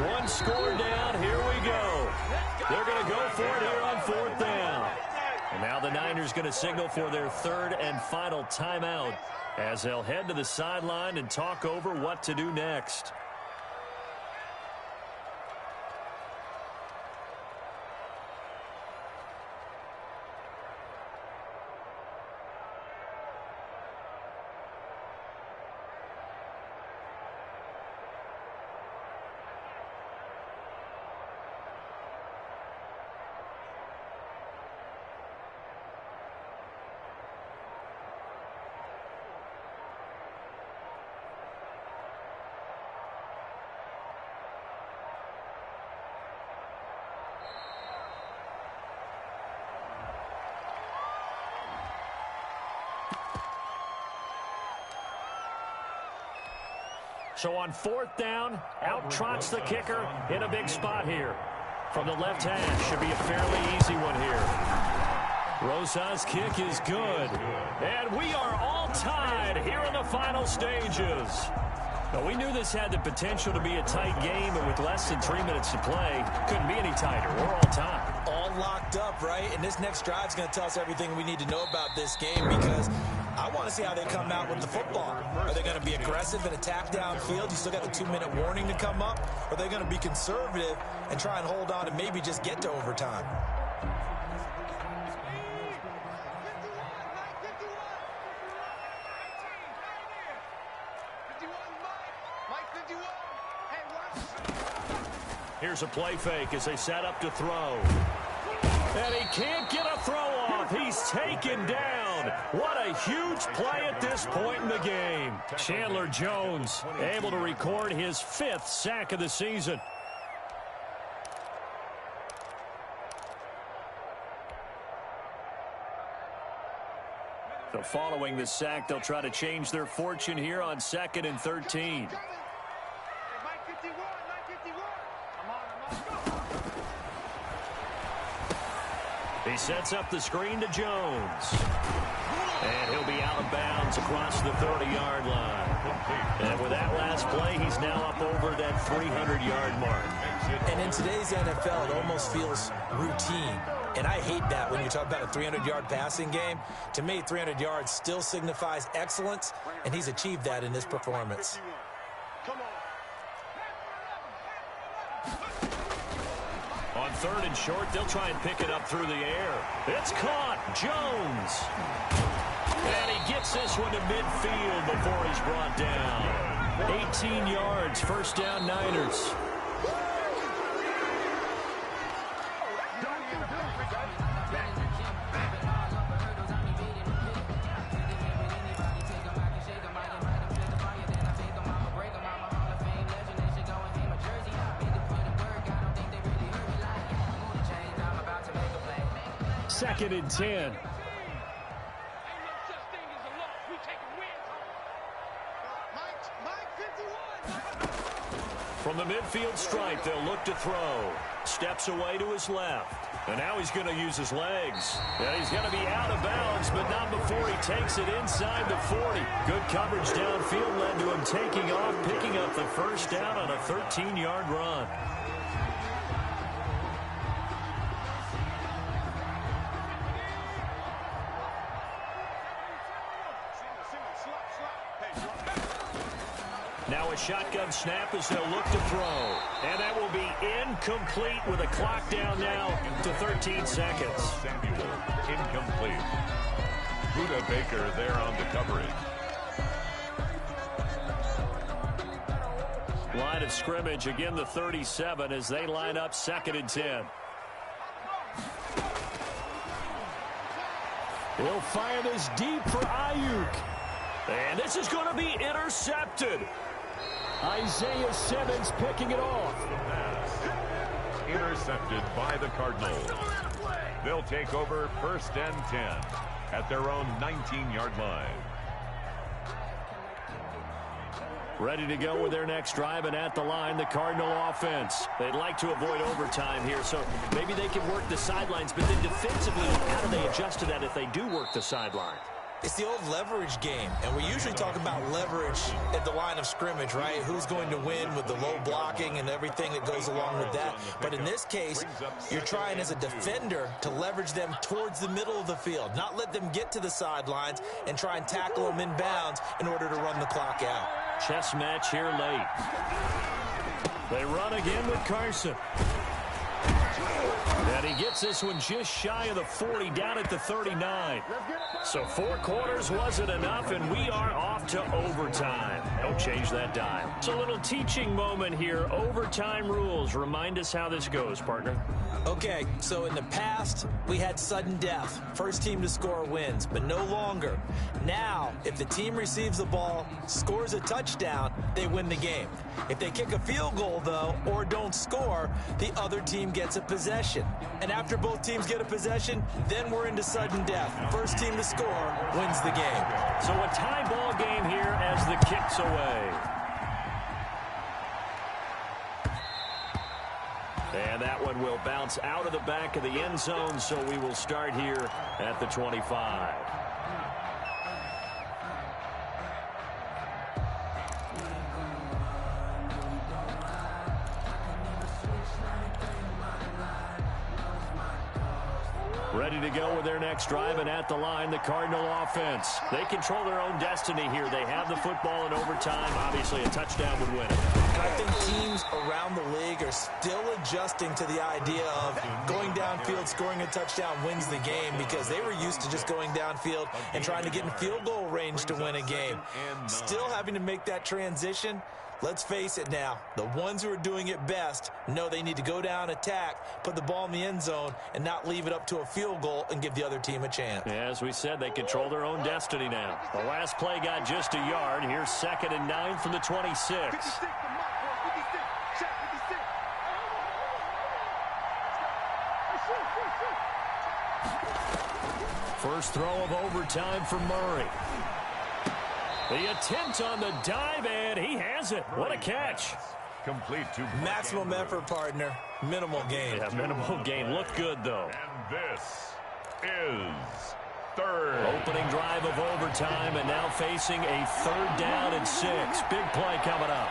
1 score down. Here we go. They're going to go for it here on 4th down. And now the Niners going to signal for their 3rd and final timeout as they'll head to the sideline and talk over what to do next. So on 4th down, out trots the kicker in a big spot here. From the left hash, should be a fairly easy one here. Rosa's kick is good. And we are all tied here in the final stages. Now, we knew this had the potential to be a tight game, but with less than 3 minutes to play, couldn't be any tighter. We're all tied. All all locked up, right? And this next drive is going to tell us everything we need to know about this game, because I want to see how they come out with the football. Are they going to be aggressive and attack downfield? You still got the 2-minute warning to come up? Or are they going to be conservative and try and hold on and maybe just get to overtime? Here's a play fake as they set up to throw. And he can't get a throw off. He's taken down. What a huge play at this point in the game. Chandler Jones able to record his 5th sack of the season. So following the sack, they'll try to change their fortune here on 2nd and 13. He sets up the screen to Jones. And he'll be out of bounds across the 30-yard line. And with that last play, he's now up over that 300-yard mark. And in today's NFL, it almost feels routine. And I hate that when you talk about a 300-yard passing game. To me, 300 yards still signifies excellence, and he's achieved that in this performance. On 3rd and short, they'll try and pick it up through the air. It's caught. Jones. And he gets this one to midfield before he's brought down. 18 yards, first down, Niners. Second and 10. From the midfield stripe, they'll look to throw. Steps away to his left. And now he's going to use his legs. And he's going to be out of bounds, but not before he takes it inside the 40. Good coverage downfield led to him taking off, picking up the first down on a 13-yard run. Now a shotgun snap as they'll look to throw. And that will be incomplete with a clock down now to 13 seconds. Samuel, incomplete. Buda Baker there on the coverage. Line of scrimmage, again the 37 as they line up 2nd and 10. He'll fire this deep for Ayuk. And this is going to be intercepted. Isaiah Simmons picking it off. Intercepted by the Cardinals. They'll take over 1st and 10 at their own 19-yard line. Ready to go with their next drive, and at the line, the Cardinal offense. They'd like to avoid overtime here, so maybe they can work the sidelines, but then defensively, how do they adjust to that if they do work the sideline? It's the old leverage game, and we usually talk about leverage at the line of scrimmage, right? Who's going to win with the low blocking and everything that goes along with that. But in this case, you're trying as a defender to leverage them towards the middle of the field, not let them get to the sidelines and try and tackle them in bounds in order to run the clock out. Chess match here late. They run again with Carson. And he gets this one just shy of the 40, down at the 39. So 4 quarters wasn't enough, and we are off to overtime. Don't change that dial. It's a little teaching moment here. Overtime rules. Remind us how this goes, partner. Okay, so in the past, we had sudden death. First team to score wins, but no longer. Now, if the team receives the ball, scores a touchdown, they win the game. If they kick a field goal, though, or don't score, the other team gets a possession. And after both teams get a possession, then we're into sudden death. First team to score wins the game. So a tie ball game here as the kick's away. And that one will bounce out of the back of the end zone, so we will start here at the 25. Ready to go with their next drive, and at the line, the Cardinal offense. They control their own destiny here. They have the football in overtime. Obviously, a touchdown would win it. I think teams around the league are still adjusting to the idea of going downfield, scoring a touchdown wins the game, because they were used to just going downfield and trying to get in field goal range to win a game. Still having to make that transition. Let's face it now, the ones who are doing it best know they need to go down, attack, put the ball in the end zone, and not leave it up to a field goal and give the other team a chance. Yeah, as we said, they control their own destiny now. The last play got just a yard. Here's 2nd and 9 from the 26. First throw of overtime for Murray. The attempt on the dive, and he has it. What a catch. Complete to maximum effort, partner. Minimal gain. Yeah, minimal gain. Looked good, though. And this is third. Opening drive of overtime, and now facing a 3rd down and 6. Big play coming up.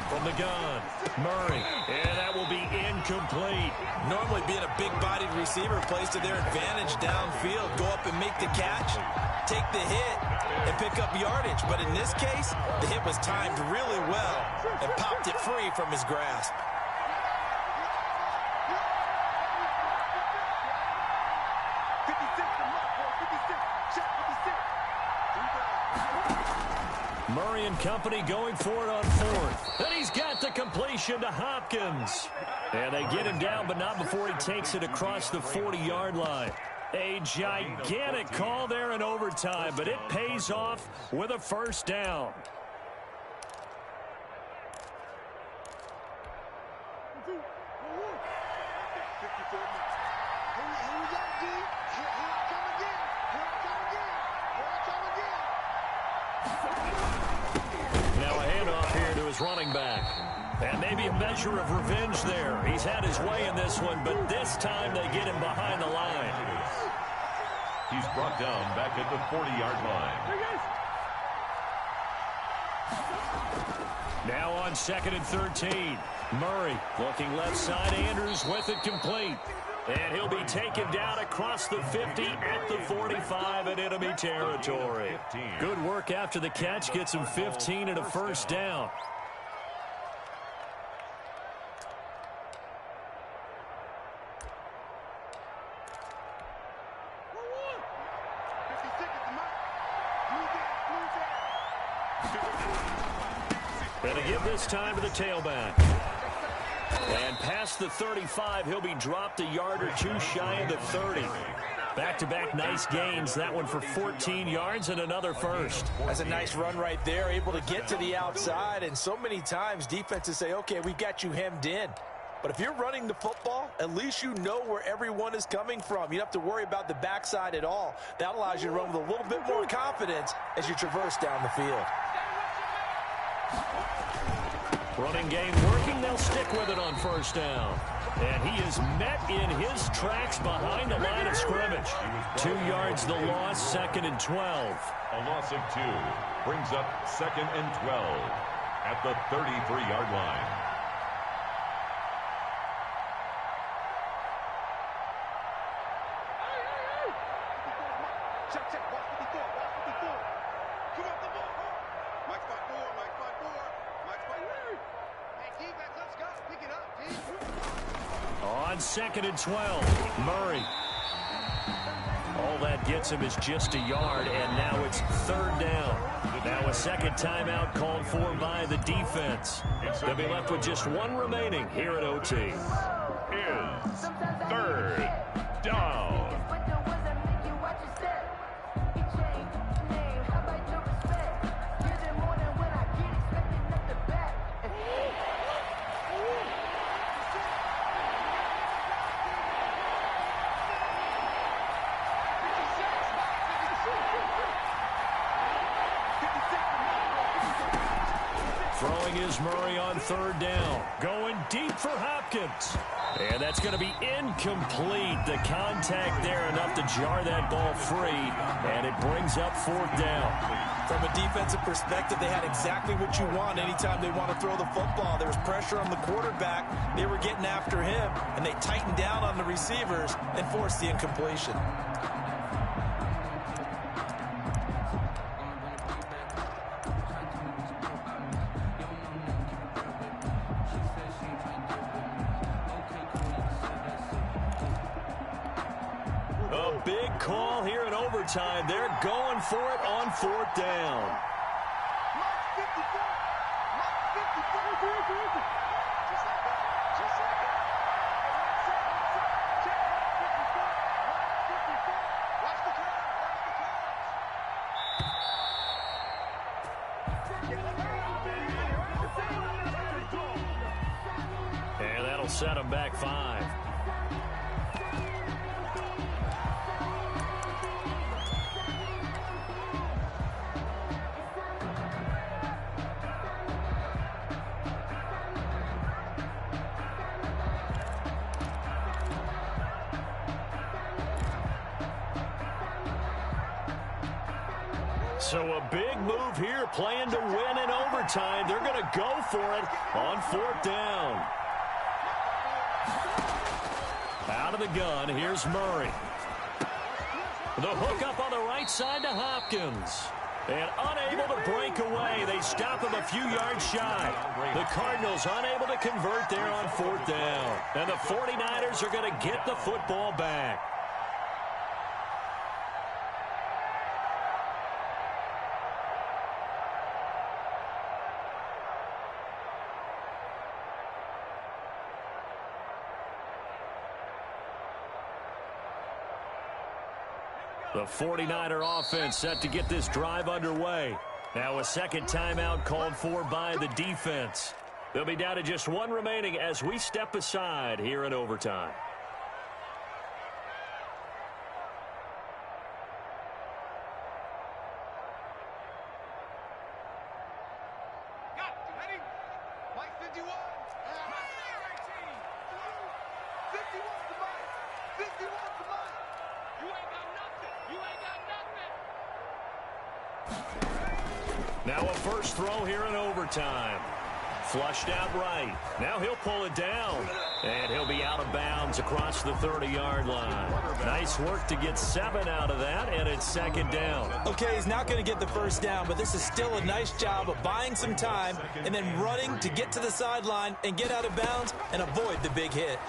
From the gun, Murray, and that will be incomplete. Normally being a big-bodied receiver plays to their advantage downfield. Go up and make the catch, take the hit, and pick up yardage. But in this case, the hit was timed really well and popped it free from his grasp. Murray and company going for it on 4th. And he's got the completion to Hopkins. And they get him down, but not before he takes it across the 40-yard line. A gigantic call there in overtime, but it pays off with a 1st down. Running back. And maybe a measure of revenge there. He's had his way in this one, but this time they get him behind the line. He's brought down back at the 40-yard line. Now on 2nd and 13. Murray looking left side. Andrews with it complete. And he'll be taken down across the 50 at the 45 in enemy territory. Good work after the catch. Gets him 15 and a 1st down. And to give this time to the tailback. And past the 35, he'll be dropped a yard or 2 shy of the 30. Back-to-back nice gains. That one for 14 yards and another 1st. That's a nice run right there, able to get to the outside. And so many times defenses say, okay, we've got you hemmed in. But if you're running the football, at least you know where everyone is coming from. You don't have to worry about the backside at all. That allows you to run with a little bit more confidence as you traverse down the field. Running game working. They'll stick with it on 1st down. And he is met in his tracks behind the line of scrimmage. 2 yards the loss, 2nd and 12. A loss of 2 brings up 2nd and 12 at the 33-yard line. On 2nd and 12, Murray. All that gets him is just a yard, and now it's 3rd down. Now a 2nd timeout called for by the defense. They'll be left with just 1 remaining here at OT. Is 3rd down. Throwing is Murray on 3rd down. Going deep for Hopkins. And that's going to be incomplete. The contact there enough to jar that ball free, and it brings up 4th down. From a defensive perspective, they had exactly what you want anytime they want to throw the football. There was pressure on the quarterback. They were getting after him, and they tightened down on the receivers and forced the incompletion. A big call here in overtime. They're going for it on 4th down. And that'll set them back 5. So a big move here, playing to win in overtime. They're going to go for it on 4th down. Out of the gun, here's Murray. The hook up on the right side to Hopkins. And unable to break away. They stop him a few yards shy. The Cardinals unable to convert there on 4th down. And the 49ers are going to get the football back. The 49er offense set to get this drive underway. Now a second timeout called for by the defense. They'll be down to just 1 remaining as we step aside here in overtime. Now a first throw here in overtime. Flushed out right. Now he'll pull it down. And he'll be out of bounds across the 30-yard line. Nice work to get 7 out of that, and it's 2nd down. Okay, he's not going to get the first down, but this is still a nice job of buying some time and then running to get to the sideline and get out of bounds and avoid the big hit.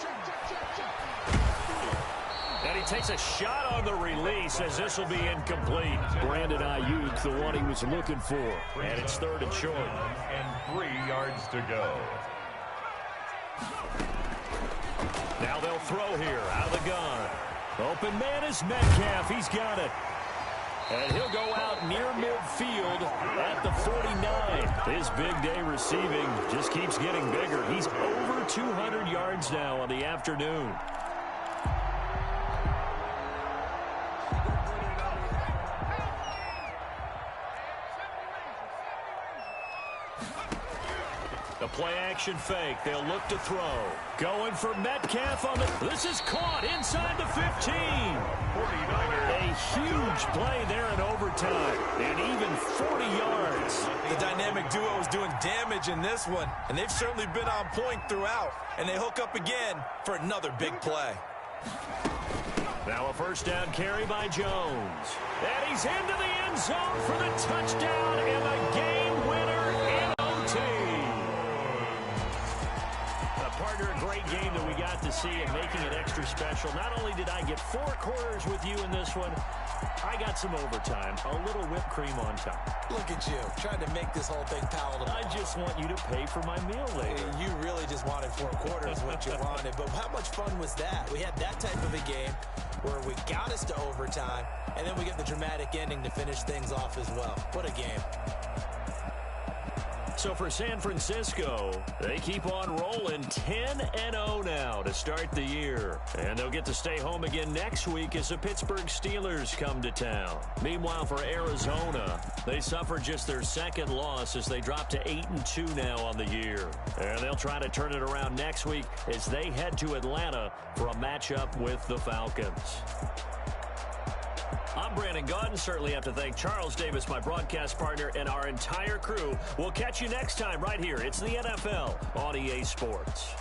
And he takes a shot on the release as this will be incomplete. Brandon Ayuk, the one he was looking for. And it's 3rd and short. And 3 yards to go. Now they'll throw here out of the gun. Open man is Metcalf. He's got it. And he'll go out near midfield at the 49. His big day receiving just keeps getting bigger. He's over 200 yards now on the afternoon. The play-action fake. They'll look to throw. Going for Metcalf on the... This is caught inside the 15. 49ers. A huge play there in overtime. And even 40 yards. The dynamic duo is doing damage in this one. And they've certainly been on point throughout. And they hook up again for another big play. Now a first down carry by Jones. And he's into the end zone for the touchdown and the game winner in OT. Partner, a great game that we got to see and making it extra special. Not only did I get 4 quarters with you in this one, I got some overtime, a little whipped cream on top. Look at you, trying to make this whole thing palatable. I just want you to pay for my meal later. You really just wanted 4 quarters, what you wanted. But how much fun was that? We had that type of a game where we got us to overtime, and then we get the dramatic ending to finish things off as well. What a game. So for San Francisco, they keep on rolling 10-0 now to start the year. And they'll get to stay home again next week as the Pittsburgh Steelers come to town. Meanwhile, for Arizona, they suffered just their second loss as they drop to 8-2 now on the year. And they'll try to turn it around next week as they head to Atlanta for a matchup with the Falcons. I'm Brandon Gaudin. Certainly have to thank Charles Davis, my broadcast partner, and our entire crew. We'll catch you next time right here. It's the NFL on EA Sports.